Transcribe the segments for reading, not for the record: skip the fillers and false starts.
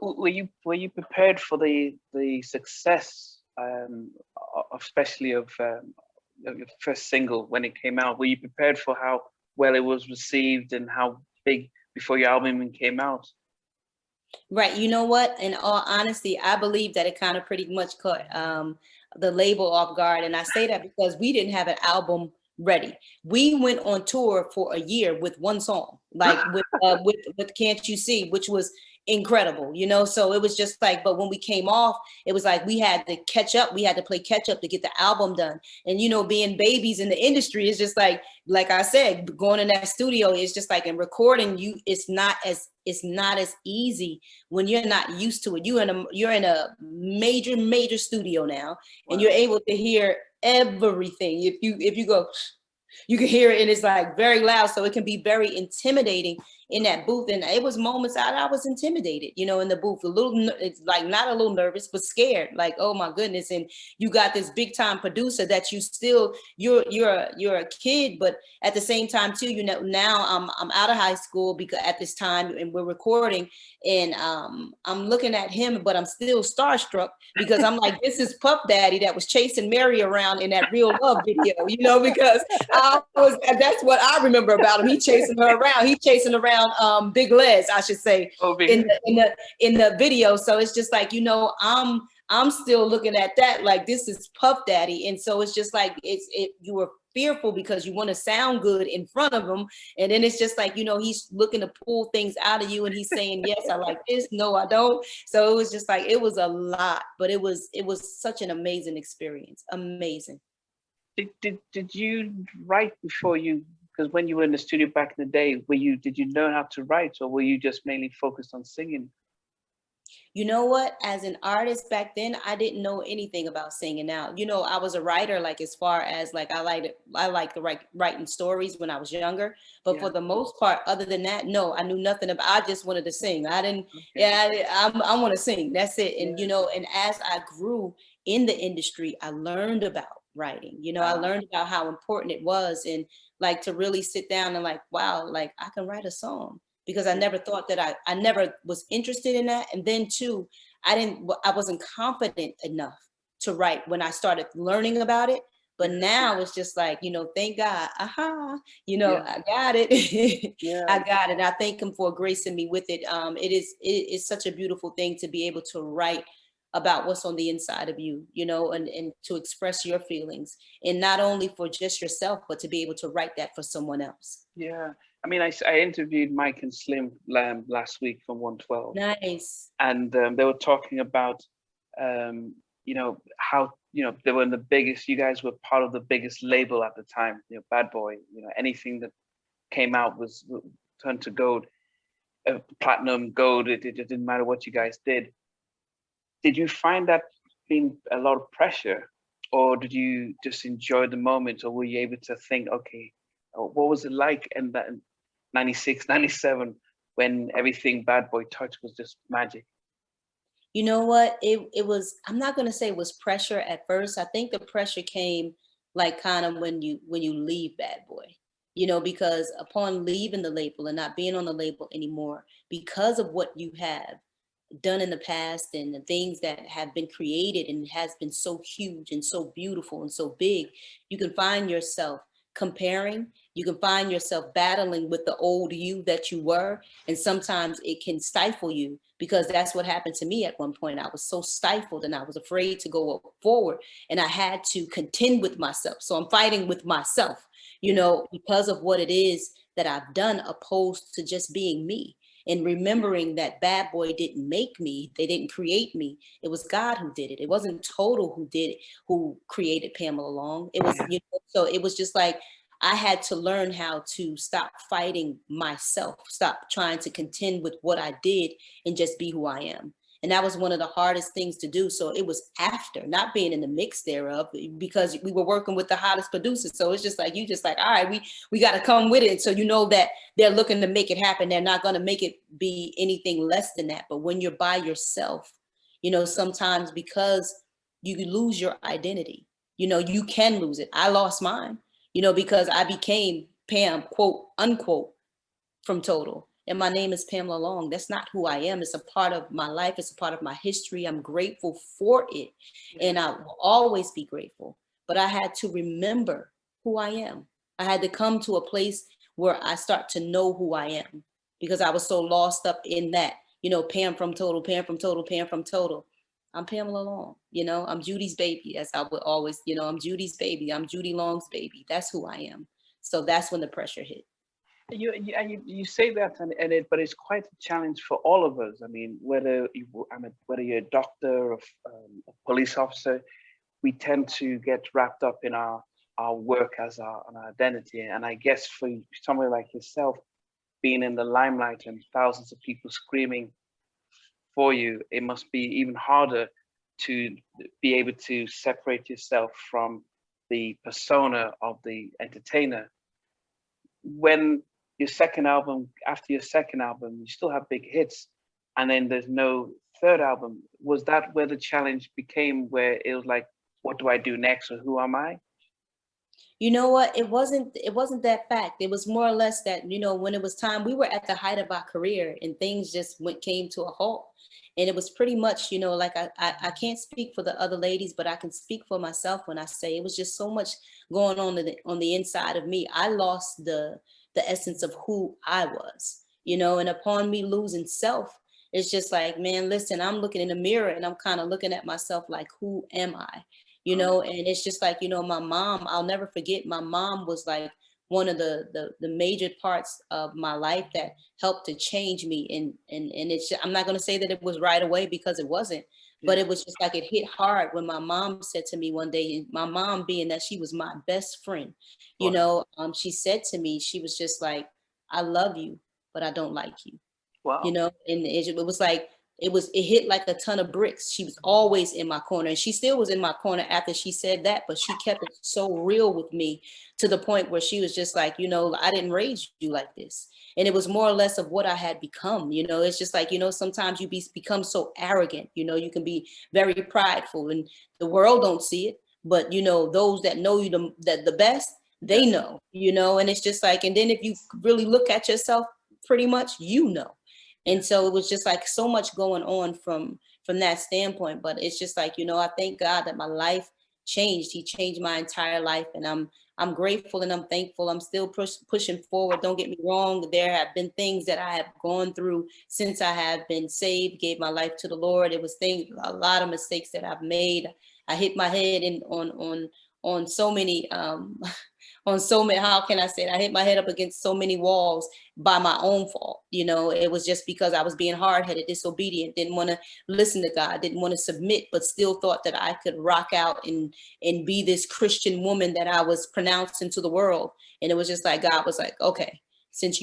Were you prepared for the success, especially of your first single when it came out? Were you prepared for how well it was received and how big before your album even came out? Right. You know what? In all honesty, I believe that it kind of pretty much caught the label off guard. And I say that because we didn't have an album ready. We went on tour for a year with one song, like with Can't You See, which was incredible, you know? So it was just like, but when we came off, it was like we had to catch up. We had to play catch up to get the album done. And, you know, being babies in the industry is just like I said, going in that studio is just like, and recording you, it's not as easy when you're not used to it. You're in a major studio now, and you're able to hear everything. If you go, you can hear it, and it's like very loud, so it can be very intimidating in that booth. And it was moments I was intimidated, you know, in the booth, it's like not a little nervous, but scared, like, oh my goodness. And you got this big time producer that you're a kid, but at the same time too, you know, now I'm out of high school because at this time, and we're recording, and I'm looking at him, but I'm still starstruck because I'm like, this is Puff Daddy that was chasing Mary around in that Real Love video, you know, because that's what I remember about him. He chasing her around. He chasing around Big Les, I should say, in the video. So it's just like, you know, I'm still looking at that like this is Puff Daddy. And so it's just like you were fearful because you want to sound good in front of him. And then it's just like, you know, he's looking to pull things out of you and he's saying, yes, I like this. No, I don't. So it was just like, it was a lot, but it was such an amazing experience. Amazing. Did you write before you, because when you were in the studio back in the day, did you learn how to write, or were you just mainly focused on singing? You know what? As an artist back then, I didn't know anything about singing. Now, you know, I was a writer, like as far as like I like writing stories when I was younger. But for the most part, other than that, no, I knew nothing about. I just wanted to sing. I didn't. Okay. I want to sing. That's it. And you know, and as I grew in the industry, I learned about writing. You know, I learned about how important it was, and like to really sit down and like, wow, like I can write a song. Because I never thought that I never was interested in that. And then too, I wasn't confident enough to write when I started learning about it. But now it's just like, you know, thank God, you know, I got it. I got it. I thank him for gracing me with it. It is such a beautiful thing to be able to write about what's on the inside of you, you know, and to express your feelings, and not only for just yourself, but to be able to write that for someone else. Yeah. I mean, I interviewed Mike and Slim last week from 112. Nice. And they were talking about, you know, how, you know, they were in the biggest, you guys were part of the biggest label at the time, you know, Bad Boy, you know, anything that came out was turned to gold, platinum, gold, it didn't matter what you guys did. Did you find that being a lot of pressure, or did you just enjoy the moment, or were you able to think, okay, what was it like in that 96, 97 when everything Bad Boy touched was just magic? You know what? It was, I'm not gonna say it was pressure at first. I think the pressure came like kind of when you leave Bad Boy, you know, because upon leaving the label and not being on the label anymore, because of what you have done in the past and the things that have been created and has been so huge and so beautiful and so big, you can find yourself comparing, you can find yourself battling with the old you that you were, and sometimes it can stifle you, because that's what happened to me at one point. I was so stifled and I was afraid to go forward, and I had to contend with myself. So I'm fighting with myself, you know, because of what it is that I've done, opposed to just being me. And remembering that Bad Boy didn't make me, they didn't create me. It was God who did it. It wasn't Total who did it, who created Pamela Long. It was, you know, so it was just like, I had to learn how to stop fighting myself, stop trying to contend with what I did, and just be who I am. And that was one of the hardest things to do. So it was after, not being in the mix thereof, because we were working with the hottest producers. So it's just like, you just like, all right, we got to come with it. So you know that they're looking to make it happen. They're not going to make it be anything less than that. But when you're by yourself, you know, sometimes because you lose your identity, you know, you can lose it. I lost mine, you know, because I became Pam, quote, unquote, from Total. and my name is Pamela Long. That's not who I am. It's a part of my life. It's a part of my history. I'm grateful for it. And I will always be grateful. But I had to remember who I am. I had to come to a place where I start to know who I am, because I was so lost up in that, Pam from Total, Pam from Total, Pam from Total. I'm Pamela Long, I'm Judy's baby, as I would always, I'm Judy's baby. I'm Judy Long's baby. That's who I am. So that's when the pressure hit. You say that, but it's quite a challenge for all of us. I mean, whether you're a doctor or a police officer, we tend to get wrapped up in our work as our identity. And I guess for somebody like yourself, being in the limelight and thousands of people screaming for you, it must be even harder to be able to separate yourself from the persona of the entertainer. When after your second album, you still have big hits, and then there's no third album. Was that where the challenge became, where it was like, what do I do next, or who am I? You know what? It wasn't that fact. It was more or less that, when it was time, we were at the height of our career and things just came to a halt. And it was pretty much, like I can't speak for the other ladies, but I can speak for myself when I say it was just so much going on the inside of me. I lost the essence of who I was, and upon me losing self, it's just like, man, listen, I'm looking in the mirror and I'm kind of looking at myself like, who am I? And it's just like, my mom, I'll never forget, my mom was like one of the major parts of my life that helped to change me. And it's, I'm not going to say that it was right away, because it wasn't, but it was just like, it hit hard when my mom said to me one day, my mom being that she was my best friend, she said to me, she was just like, I love you, but I don't like you. Wow. And it was like, it hit like a ton of bricks. She was always in my corner, and she still was in my corner after she said that, but she kept it so real with me to the point where she was just like, I didn't raise you like this. And it was more or less of what I had become. It's just like, sometimes you become so arrogant, you can be very prideful, and the world don't see it, but those that know you the best, they know, and it's just like, and then if you really look at yourself, pretty much, and so it was just like so much going on from that standpoint. But it's just like, I thank God that my life changed. He changed my entire life, and I'm grateful and I'm thankful. I'm still pushing forward. Don't get me wrong. There have been things that I have gone through since I have been saved, gave my life to the Lord. It was a lot of mistakes that I've made. I hit my head on so many how can I say it? I hit my head up against so many walls by my own fault. It was just because I was being hard-headed, disobedient, didn't want to listen to God, didn't want to submit, but still thought that I could rock out and be this Christian woman that I was pronouncing to the world. And it was just like, God was like, okay, since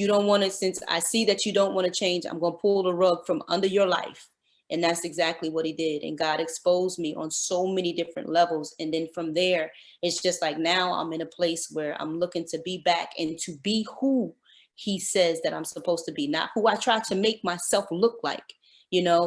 I see that you don't want to change, I'm going to pull the rug from under your life. And that's exactly what he did. And God exposed me on so many different levels. And then from there, it's just like, now I'm in a place where I'm looking to be back and to be who he says that I'm supposed to be, not who I try to make myself look like,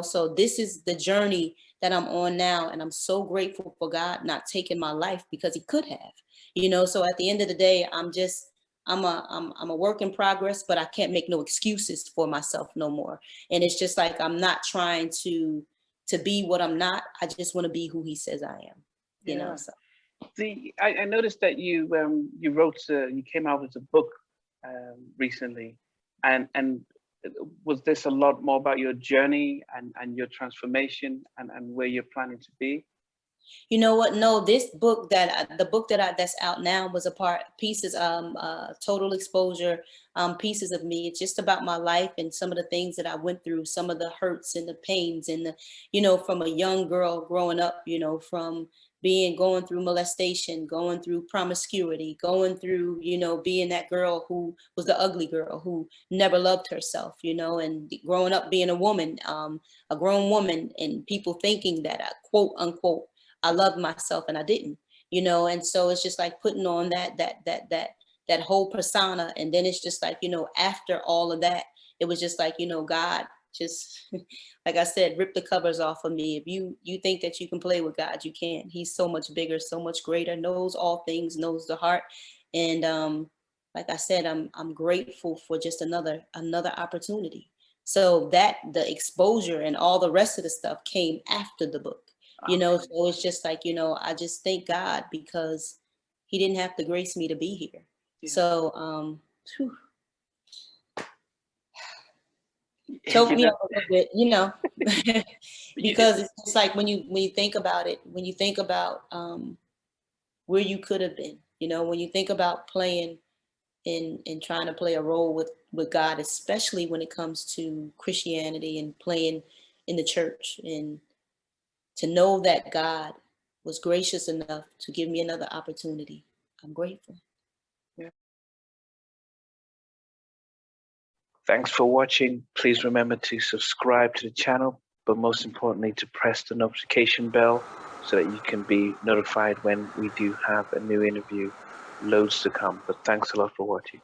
So this is the journey that I'm on now. And I'm so grateful for God not taking my life, because he could have, So at the end of the day, I'm a work in progress, but I can't make no excuses for myself no more. And it's just like, I'm not trying to be what I'm not. I just want to be who he says I am, So. I noticed that you you came out with a book recently, and was this a lot more about your journey and your transformation and where you're planning to be? You know what? No, this book that's out now was pieces, total exposure, pieces of me. It's just about my life and some of the things that I went through, some of the hurts and the pains and from a young girl growing up, from going through molestation, going through promiscuity, going through, being that girl who was the ugly girl who never loved herself, and growing up being a woman, a grown woman, and people thinking that, quote unquote, I loved myself, and I didn't, and so it's just like putting on that whole persona. And then it's just like, after all of that, it was just like, God just, like I said, rip the covers off of me. If you think that you can play with God, you can't. He's so much bigger, so much greater, knows all things, knows the heart. And like I said, I'm grateful for just another opportunity. So that the exposure and all the rest of the stuff came after the book, so it's just like, I just thank God because he didn't have to grace me to be here. Yeah. So, whew. Choke me up a little bit, because it's like when you think about it, when you think about where you could have been, when you think about playing in trying to play a role with God, especially when it comes to Christianity and playing in the church, and to know that God was gracious enough to give me another opportunity. I'm grateful. Yeah. Thanks for watching. Please remember to subscribe to the channel, but most importantly, to press the notification bell so that you can be notified when we do have a new interview. Loads to come, but thanks a lot for watching.